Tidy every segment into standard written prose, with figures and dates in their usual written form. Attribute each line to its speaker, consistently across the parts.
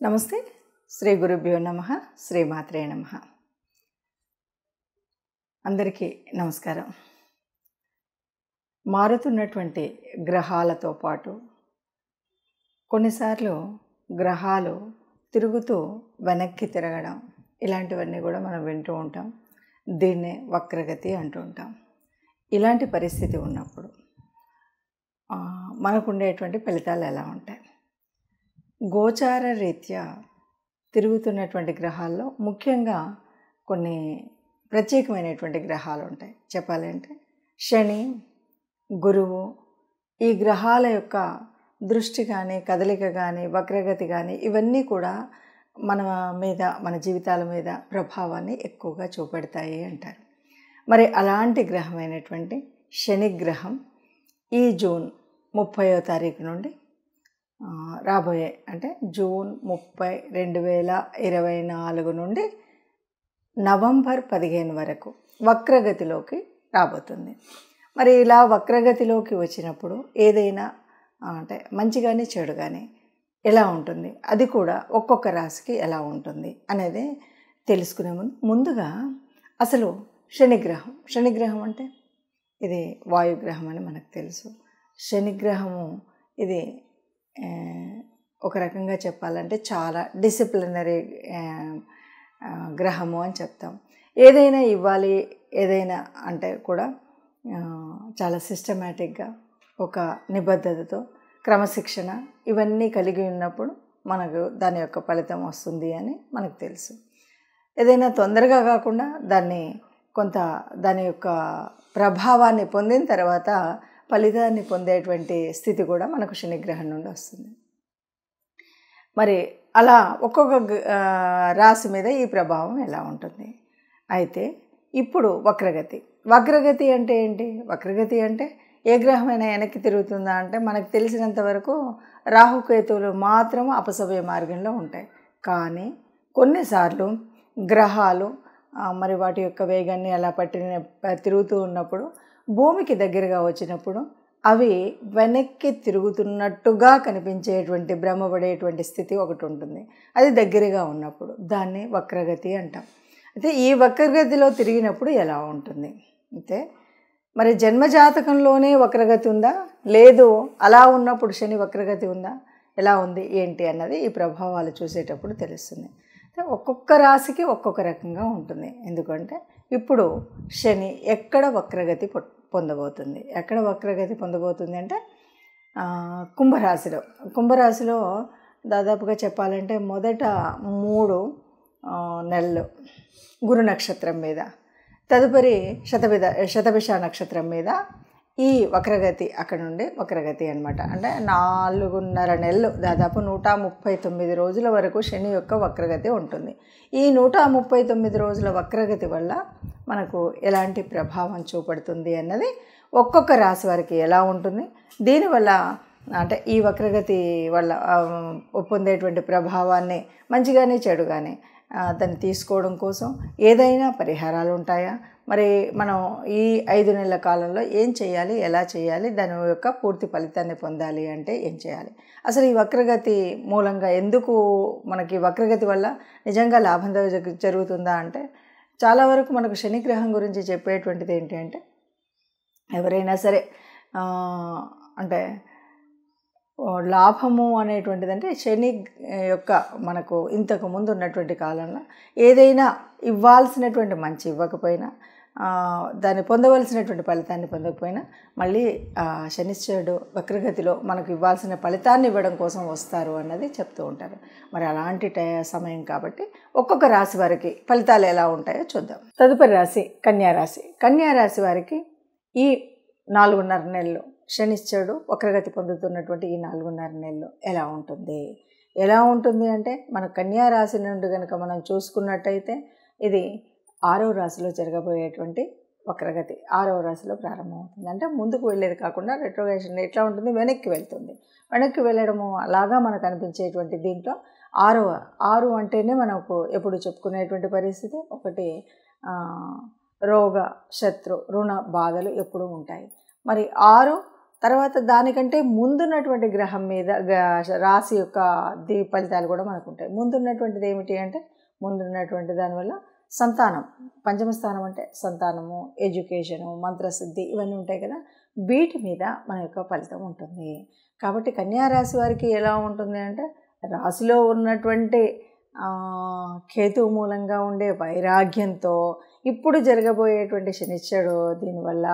Speaker 1: నమస్తే. శ్రీ గురుభ్యో నమః. శ్రీమాత్రే నమః. అందరికీ నమస్కారం. మారుతున్నటువంటి గ్రహాలతో పాటు కొన్నిసార్లు గ్రహాలు తిరుగుతూ వెనక్కి తిరగడం ఇలాంటివన్నీ కూడా మనం వింటూ ఉంటాం. దీన్నే వక్రగతి అంటూ ఉంటాం. ఇలాంటి పరిస్థితి ఉన్నప్పుడు మనకు ఉండేటువంటి ఫలితాలు ఎలా ఉంటాయి? గోచార రీత్యా తిరుగుతున్నటువంటి గ్రహాల్లో ముఖ్యంగా కొన్ని ప్రత్యేకమైనటువంటి గ్రహాలు ఉంటాయి. చెప్పాలంటే శని, గురువు, ఈ గ్రహాల యొక్క దృష్టి కానీ, కదలిక కానీ, వక్రగతి కానీ ఇవన్నీ కూడా మన జీవితాల మీద ప్రభావాన్ని ఎక్కువగా చూపెడతాయి అంటారు. మరి అలాంటి గ్రహమైనటువంటి శని గ్రహం ఈ జూన్ 30వ తారీఖు నుండి రాబోయే అంటే జూన్ 30, 2024 నుండి నవంబర్ 15 వరకు వక్రగతిలోకి రాబోతుంది. మరి ఇలా వక్రగతిలోకి వచ్చినప్పుడు ఏదైనా అంటే మంచి కానీ చెడు కానీ ఎలా ఉంటుంది, అది కూడా ఒక్కొక్క రాశికి ఎలా ఉంటుంది అనేది తెలుసుకునే ముందుగా అసలు శనిగ్రహం అంటే ఇది వాయుగ్రహం అని మనకు తెలుసు. శనిగ్రహము ఇది ఒక రకంగా చెప్పాలంటే చాలా డిసిప్లినరీ గ్రహము అని చెప్తాం. ఏదైనా ఇవ్వాలి, ఏదైనా అంటే కూడా చాలా సిస్టమేటిక్గా ఒక నిబద్ధతతో క్రమశిక్షణ ఇవన్నీ కలిగి ఉన్నప్పుడు మనకు దాని యొక్క ఫలితం వస్తుంది అని మనకు తెలుసు. ఏదైనా తొందరగా కాకుండా దాని యొక్క ప్రభావాన్ని పొందిన తర్వాత ఫలితాన్ని పొందేటువంటి స్థితి కూడా మనకు శనిగ్రహం నుండి వస్తుంది. మరి అలా ఒక్కొక్క రాశి మీద ఈ ప్రభావం ఎలా ఉంటుంది? అయితే ఇప్పుడు వక్రగతి అంటే ఏంటి? వక్రగతి అంటే ఏ గ్రహమైనా వెనక్కి తిరుగుతుందా అంటే మనకు తెలిసినంత వరకు రాహుకేతువులు మాత్రం అపసవ్య మార్గంలో ఉంటాయి. కానీ కొన్నిసార్లు గ్రహాలు మరి వాటి యొక్క వేగాన్ని అలా తిరుగుతూ ఉన్నప్పుడు భూమికి దగ్గరగా వచ్చినప్పుడు అవి వెనక్కి తిరుగుతున్నట్టుగా కనిపించేటువంటి భ్రమపడేటువంటి స్థితి ఒకటి ఉంటుంది. అది దగ్గరగా ఉన్నప్పుడు దాన్ని వక్రగతి అంటాం. అయితే ఈ వక్రగతిలో తిరిగినప్పుడు ఎలా ఉంటుంది? అయితే మరి జన్మజాతకంలోనే వక్రగతి ఉందా, లేదు అలా ఉన్నప్పుడు శని వక్రగతి ఉందా, ఎలా ఉంది ఏంటి అన్నది ఈ ప్రభావాలు చూసేటప్పుడు తెలుస్తుంది. ఒక్కొక్క రాశికి ఒక్కొక్క రకంగా ఉంటుంది. ఎందుకంటే ఇప్పుడు శని ఎక్కడ వక్రగతి పొందబోతుంది అంటే కుంభరాశిలో దాదాపుగా చెప్పాలంటే మొదట 3 నెలలు గురు నక్షత్రం మీద, తదుపరి శతభిష నక్షత్రం మీద ఈ వక్రగతి అక్కడ నుండి వక్రగతి అనమాట. అంటే 4.5 నెలలు దాదాపు 139 రోజుల వరకు శని యొక్క వక్రగతి ఉంటుంది. ఈ 139 రోజుల వక్రగతి వల్ల మనకు ఎలాంటి ప్రభావం చూపడుతుంది అన్నది ఒక్కొక్క రాశి వారికి ఎలా ఉంటుంది, దీనివల్ల అంటే ఈ వక్రగతి వల్ల పొందేటువంటి ప్రభావాన్ని మంచి కానీ చెడు కానీ దాన్ని తీసుకోవడం కోసం ఏదైనా పరిహారాలు ఉంటాయా, మరి మనం ఈ 5 నెలల కాలంలో ఏం చేయాలి, ఎలా చేయాలి, దాని యొక్క పూర్తి ఫలితాన్ని పొందాలి అంటే ఏం చేయాలి, అసలు ఈ వక్రగతి మూలంగా ఎందుకు మనకి వక్రగతి వల్ల నిజంగా లాభం జరుగుతుందా అంటే చాలా వరకు మనకు శనిగ్రహం గురించి చెప్పేటువంటిది ఏంటి అంటే ఎవరైనా సరే అంటే లాభము అనేటువంటిది అంటే శని యొక్క మనకు ఇంతకు ముందు ఉన్నటువంటి కాలంలో ఏదైనా ఇవ్వాల్సినటువంటి మంచి ఇవ్వకపోయినా, దాన్ని పొందవలసినటువంటి ఫలితాన్ని పొందకపోయినా మళ్ళీ శనిశ్చరుడు వక్రగతిలో మనకు ఇవ్వాల్సిన ఫలితాన్ని ఇవ్వడం కోసం వస్తారు అన్నది చెప్తూ ఉంటారు. మరి అలాంటి సమయం కాబట్టి ఒక్కొక్క రాశి వారికి ఫలితాలు ఎలా ఉంటాయో చూద్దాం. తదుపరి రాశి కన్యారాశి వారికి ఈ 4.5 నెలలు శనిశ్చరుడు వక్రగతి పొందుతున్నటువంటి ఈ 4.5 నెలలు ఎలా ఉంటుంది అంటే మన కన్యారాశి నుండి కనుక మనం చూసుకున్నట్టయితే ఇది 6వ రాశిలో జరగబోయేటువంటి వక్రగతి 6వ రాశిలో ప్రారంభమవుతుంది. అంటే ముందుకు వెళ్ళేది కాకుండా రెట్రోగ్రేషన్ ఎట్లా ఉంటుంది, వెనక్కి వెళ్ళడము అలాగా మనకు అనిపించేటువంటి దీంట్లో 6 అంటేనే మనకు ఎప్పుడు చెప్పుకునేటువంటి పరిస్థితి ఒకటి రోగ శత్రు రుణ బాధలు ఎప్పుడూ ఉంటాయి. మరి 6 తర్వాత దానికంటే ముందున్నటువంటి గ్రహం మీద రాశి యొక్క ఫలితాలు కూడా మనకు ఉంటాయి. ముందున్నటువంటిది ఏమిటి అంటే ముందున్నటువంటి దానివల్ల సంతానం, పంచమ స్థానం అంటే సంతానము, ఎడ్యుకేషను, మంత్రసిద్ధి ఇవన్నీ ఉంటాయి కదా, వీటి మీద మన యొక్క ఫలితం ఉంటుంది. కాబట్టి కన్యారాశి వారికి ఎలా ఉంటుంది అంటే రాశిలో ఉన్నటువంటి కేతువు మూలంగా ఉండే వైరాగ్యంతో ఇప్పుడు జరగబోయేటువంటి శనిశ్చరుడు దీనివల్ల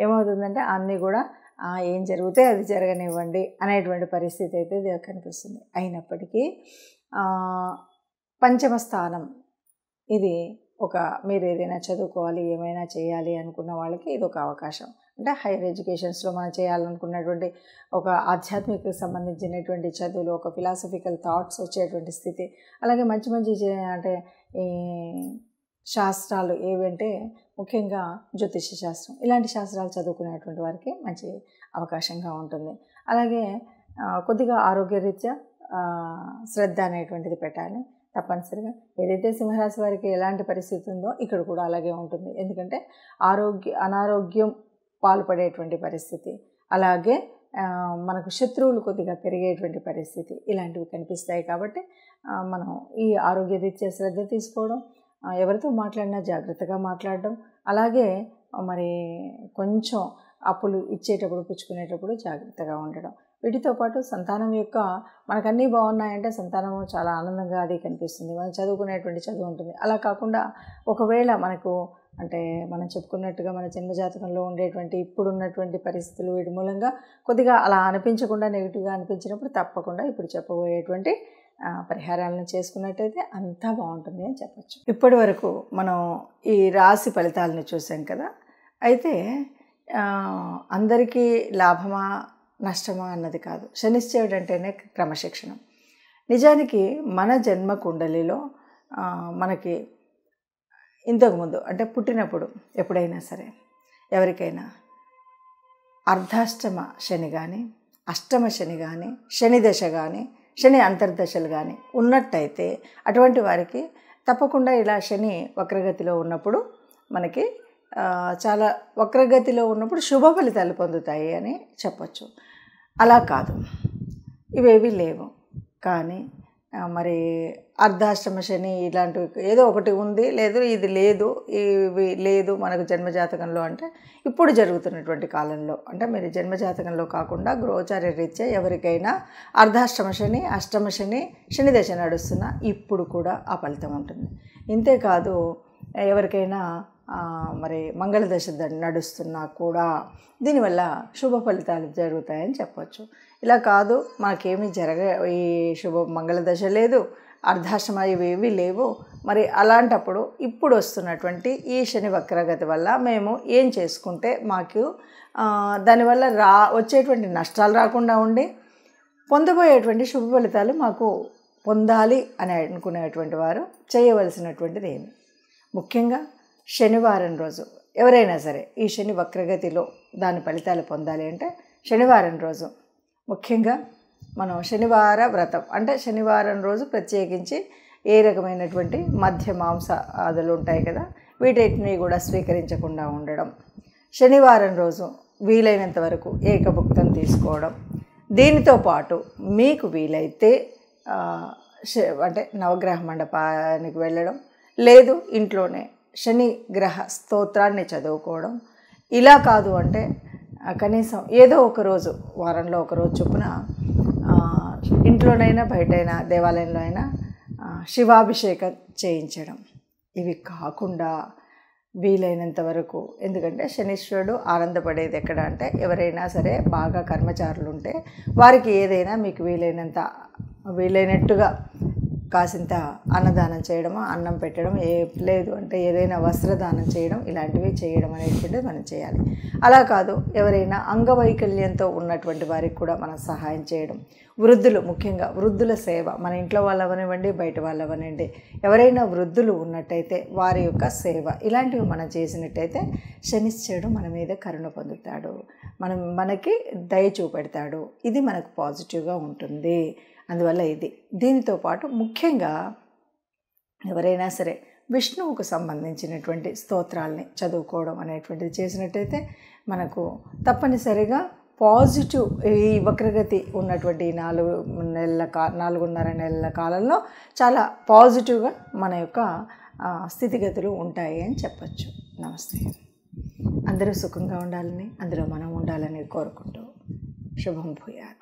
Speaker 1: ఏమవుతుందంటే అన్నీ కూడా ఏం జరిగితే అది జరగనివ్వండి అనేటువంటి పరిస్థితి అయితే కనిపిస్తుంది. అయినప్పటికీ పంచమ స్థానం ఇది మీరు ఏదైనా చదువుకోవాలి, ఏమైనా చేయాలి అనుకున్న వాళ్ళకి ఇది ఒక అవకాశం. అంటే హైయర్ ఎడ్యుకేషన్స్లో మనం చేయాలనుకున్నటువంటి ఒక ఆధ్యాత్మిక సంబంధించినటువంటి చదువులు, ఒక ఫిలాసఫికల్ థాట్స్ వచ్చేటువంటి స్థితి, అలాగే మంచి మంచి అంటే ఈ శాస్త్రాలు ఏవంటే ముఖ్యంగా జ్యోతిష శాస్త్రం, ఇలాంటి శాస్త్రాలు చదువుకునేటువంటి వారికి మంచి అవకాశంగా ఉంటుంది. అలాగే కొద్దిగా ఆరోగ్యరీత్యా శ్రద్ధ అనేటువంటిది పెట్టాలి తప్పనిసరిగా. ఏదైతే సింహరాశి వారికి ఎలాంటి పరిస్థితి ఉందో ఇక్కడ కూడా అలాగే ఉంటుంది. ఎందుకంటే అనారోగ్యం పాల్పడేటువంటి పరిస్థితి, అలాగే మనకు శత్రువులు కొద్దిగా పెరిగేటువంటి పరిస్థితి ఇలాంటివి కనిపిస్తాయి. కాబట్టి మనం ఈ ఆరోగ్యరీత్యా శ్రద్ధ తీసుకోవడం, ఎవరితో మాట్లాడినా జాగ్రత్తగా మాట్లాడడం, అలాగే మరి కొంచెం అప్పులు ఇచ్చేటప్పుడు పుచ్చుకునేటప్పుడు జాగ్రత్తగా ఉండడం. వీటితో పాటు సంతానం యొక్క మనకన్నీ బాగున్నాయంటే సంతానము చాలా ఆనందంగా అది కనిపిస్తుంది, మనం చదువుకునేటువంటి చదువు ఉంటుంది. అలా కాకుండా ఒకవేళ మనకు అంటే మనం చెప్పుకున్నట్టుగా మన జన్మజాతకంలో ఉండేటువంటి ఇప్పుడున్నటువంటి పరిస్థితులు వీటి మూలంగా కొద్దిగా అలా అనిపించకుండా నెగిటివ్గా అనిపించినప్పుడు తప్పకుండా ఇప్పుడు చెప్పబోయేటువంటి పరిహారాలను చేసుకున్నట్టయితే అంతా బాగుంటుంది అని చెప్పచ్చు. ఇప్పటి వరకు మనం ఈ రాశి ఫలితాలను చూసాం కదా. అయితే అందరికీ లాభమా నష్టమా అన్నది కాదు. శనిశ్చరుడు అంటేనే క్రమశిక్షణ. నిజానికి మన జన్మ కుండలిలో మనకి ఇంతకుముందు అంటే పుట్టినప్పుడు ఎప్పుడైనా సరే ఎవరికైనా అర్ధాష్టమ శని కానీ, అష్టమ శని కానీ, శని దశ కానీ, శని అంతర్దశలు కానీ ఉన్నట్టయితే అటువంటి వారికి తప్పకుండా ఇలా శని వక్రగతిలో ఉన్నప్పుడు మనకి చాలా వక్రగతిలో ఉన్నప్పుడు శుభ ఫలితాలు పొందుతాయి అని చెప్పచ్చు. అలా కాదు, ఇవేవి లేవు. కానీ మరి అర్ధాష్టమ శని ఇలాంటివి ఏదో ఒకటి ఉంది, లేదు ఇది లేదు, ఇవి లేదు మనకు జన్మజాతకంలో అంటే ఇప్పుడు జరుగుతున్నటువంటి కాలంలో, అంటే మీరు జన్మజాతకంలో కాకుండా గోచార రీత్యా ఎవరికైనా అర్ధాష్టమ శని, అష్టమ శని, శని దశ నడుస్తున్నా ఇప్పుడు కూడా ఆ ఫలితం ఉంటుంది. ఇంతేకాదు ఎవరికైనా మరి మంగళ దశ నడుస్తున్నా కూడా దీనివల్ల శుభ ఫలితాలు జరుగుతాయని చెప్పచ్చు. ఇలా కాదు మనకేమీ ఈ మంగళ దశ లేదు, అర్ధాష్టమ ఇవేవి లేవు, మరి అలాంటప్పుడు ఇప్పుడు వస్తున్నటువంటి ఈ శని వక్రగతి వల్ల మేము ఏం చేసుకుంటే మాకు దానివల్ల వచ్చేటువంటి నష్టాలు రాకుండా ఉండి పొందబోయేటువంటి శుభ ఫలితాలు మాకు పొందాలి అని అనుకునేటువంటి వారు చేయవలసినటువంటిది ఏమి? ముఖ్యంగా శనివారం రోజు ఎవరైనా సరే ఈ శని వక్రగతిలో దాని ఫలితాలు పొందాలి అంటే శనివారం రోజు ముఖ్యంగా మనం శనివార వ్రతం అంటే శనివారం రోజు ప్రత్యేకించి ఏ రకమైనటువంటి మధ్య మాంస ఆదులు ఉంటాయి కదా, వీటిని కూడా స్వీకరించకుండా ఉండడం, శనివారం రోజు వీలైనంత వరకు ఏకభుక్తం తీసుకోవడం, దీనితో పాటు మీకు వీలైతే అంటే నవగ్రహ మండపానికి వెళ్ళడం, లేదు ఇంట్లోనే శని గ్రహ స్తోత్రాన్ని చదువుకోవడం, ఇలా కాదు అంటే కనీసం ఏదో ఒక రోజు వారంలో ఒక రోజు చొప్పున ఇంట్లోనైనా బయటైనా దేవాలయంలో అయినా శివాభిషేకం చేయించడం. ఇవి కాకుండా వీలైనంత వరకు, ఎందుకంటే శనీశ్వరుడు ఆనందపడేది ఎక్కడ అంటే ఎవరైనా సరే బాగా కర్మచారులు ఉంటే వారికి ఏదైనా మీకు వీలైనట్టుగా కాసింత అన్నదానం చేయడమో, అన్నం పెట్టడం, లేదు అంటే ఏదైనా వస్త్రదానం చేయడం, ఇలాంటివి చేయడం అనేటువంటిది మనం చేయాలి. అలా కాదు ఎవరైనా అంగవైకల్యంతో ఉన్నటువంటి వారికి కూడా మనం సహాయం చేయడం, వృద్ధులు ముఖ్యంగా వృద్ధుల సేవ, మన ఇంట్లో వాళ్ళవనివ్వండి బయట వాళ్ళవనండి, ఎవరైనా వృద్ధులు ఉన్నట్టయితే వారి యొక్క సేవ ఇలాంటివి మనం చేసినట్టయితే శనిశ్చరుడు మన మీద కరుణ పొందుతాడు, మనకి దయ చూపెడతాడు. ఇది మనకు పాజిటివ్గా ఉంటుంది. అందువల్ల దీనితో పాటు ముఖ్యంగా ఎవరైనా సరే విష్ణువుకు సంబంధించినటువంటి స్తోత్రాలని చదువుకోవడం అనేటువంటిది చేసినట్టయితే మనకు తప్పనిసరిగా పాజిటివ్ ఈ వక్రగతి ఉన్నటువంటి 4.5 నెలల కాలంలో చాలా పాజిటివ్గా మన యొక్క స్థితిగతులు ఉంటాయి అని చెప్పచ్చు. నమస్తే. అందరూ సుఖంగా ఉండాలని, అందులో మనం ఉండాలని కోరుకుంటూ శుభం భూయాత్.